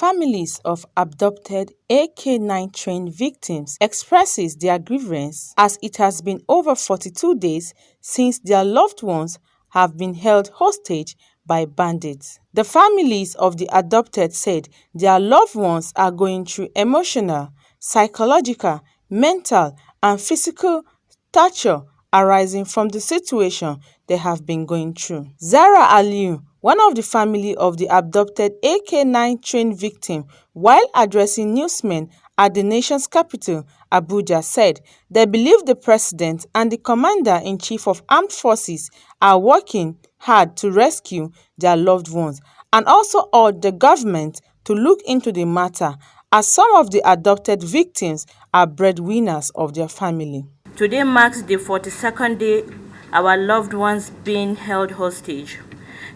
families of abducted AK-9 trained victims expresses their grievance as it has been over 42 days since their loved ones have been held hostage by bandits. The families of the adopted said their loved ones are going through emotional, psychological, mental, and physical torture arising from the situation they have been going through. Zara Aliyu, one of the family of the abducted AK-9 trained victim, while addressing newsmen at the nation's capital, Abuja, said they believe the president and the commander-in-chief of armed forces are working hard to rescue their loved ones, and also urged the government to look into the matter as some of the adopted victims are breadwinners of their family. Today marks the 42nd day our loved ones being held hostage.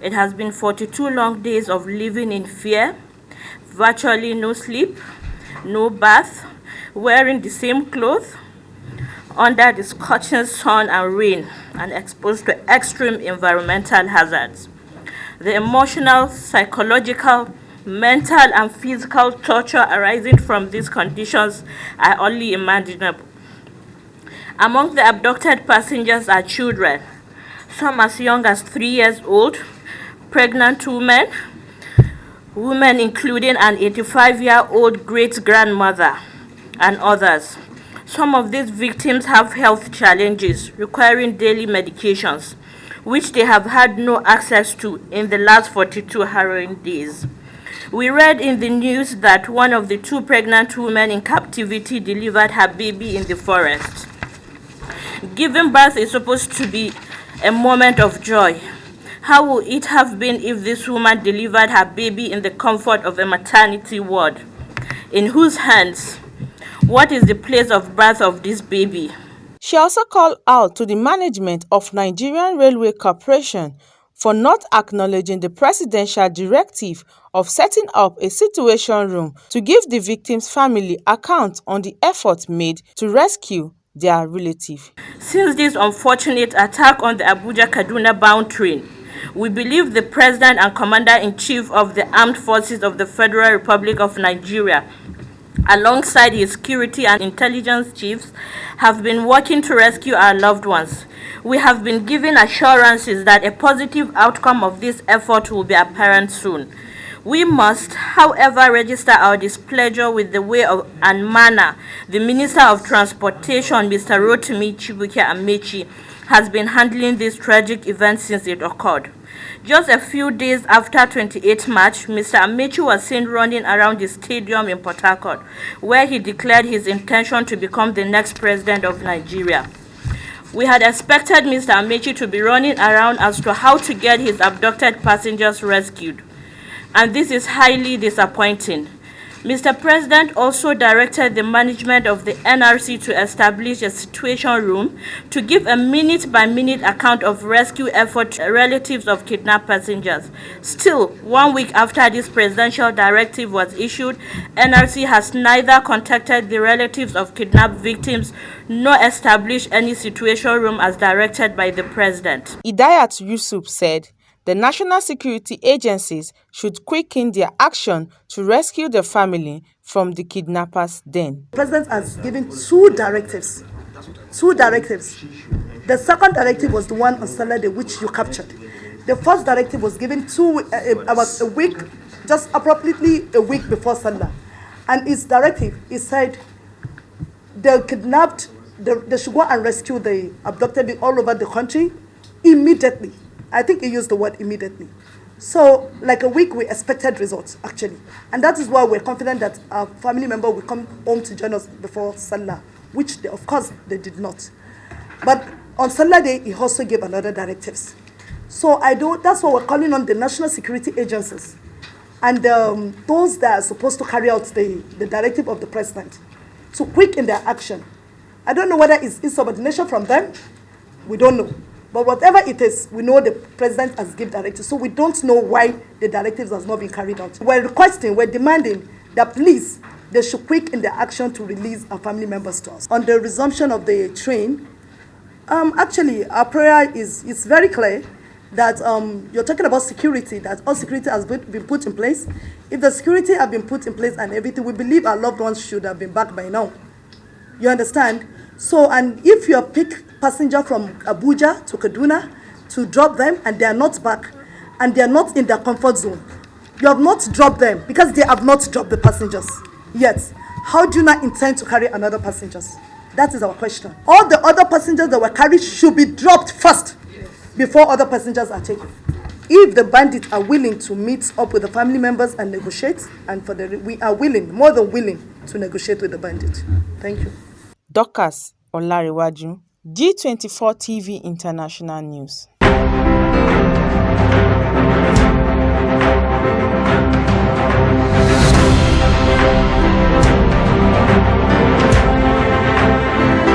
It has been 42 long days of living in fear, virtually no sleep, no bath, wearing the same clothes, under the scorching sun and rain, and exposed to extreme environmental hazards. The emotional, psychological, mental, and physical torture arising from these conditions are only imaginable. Among the abducted passengers are children, some as young as 3 years old, pregnant women including an 85-year-old great-grandmother, and others. Some of these victims have health challenges requiring daily medications, which they have had no access to in the last 42 harrowing days. We read in the news that one of the 2 pregnant women in captivity delivered her baby in the forest. Giving birth is supposed to be a moment of joy. How would it have been if this woman delivered her baby in the comfort of a maternity ward? In whose hands? What is the place of birth of this baby? She also called out to the management of Nigerian Railway Corporation for not acknowledging the presidential directive of setting up a situation room to give the victim's family account on the efforts made to rescue their relative. Since this unfortunate attack on the Abuja-Kaduna bound train, we believe the President and Commander-in-Chief of the Armed Forces of the Federal Republic of Nigeria, alongside his security and intelligence chiefs, have been working to rescue our loved ones. We have been given assurances that a positive outcome of this effort will be apparent soon. We must, however, register our displeasure with the way and manner the Minister of Transportation, Mr. Rotimi Chibuike Amechi, has been handling this tragic event since it occurred. Just a few days after 28 March, Mr. Amechi was seen running around the stadium in Port Harcourt, where he declared his intention to become the next president of Nigeria. We had expected Mr. Amechi to be running around as to how to get his abducted passengers rescued, and this is highly disappointing. Mr. President also directed the management of the NRC to establish a situation room to give a minute-by-minute account of rescue efforts to relatives of kidnapped passengers. Still, 1 week after this presidential directive was issued, NRC has neither contacted the relatives of kidnapped victims nor established any situation room as directed by the president. Idayat Yusuf said the national security agencies should quicken their action to rescue the family from the kidnappers' den. The president has given 2 directives. 2 directives. The second directive was the one on Saturday, which you captured. The first directive was given about a week, just approximately a week before Sunday. And its directive, it said the kidnapped, they should go and rescue the abducted all over the country immediately. I think he used the word immediately. So, like a week, we expected results, actually. And that is why we're confident that our family member will come home to join us before Salah, which, of course, they did not. But on Salah Day, he also gave another directives. So, that's why we're calling on the national security agencies and those that are supposed to carry out the directive of the president to quicken their action. I don't know whether it's insubordination from them. We don't know. But whatever it is, we know the president has given directives, so we don't know why the directives has not been carried out. We're demanding that please, they should quicken their action to release our family members to us. On the resumption of the train, actually, our prayer is very clear that you're talking about security, that all security has been put in place. If the security have been put in place and everything, we believe our loved ones should have been back by now. You understand? So, and if you pick passenger from Abuja to Kaduna to drop them and they are not back and they are not in their comfort zone, you have not dropped them because they have not dropped the passengers yet. How do you not intend to carry another passengers? That is our question. All the other passengers that were carried should be dropped first before other passengers are taken. If the bandits are willing to meet up with the family members and negotiate, and we are willing, more than willing, to negotiate with the bandits. Thank you. Dorcas Olarewaju, G24 TV International News.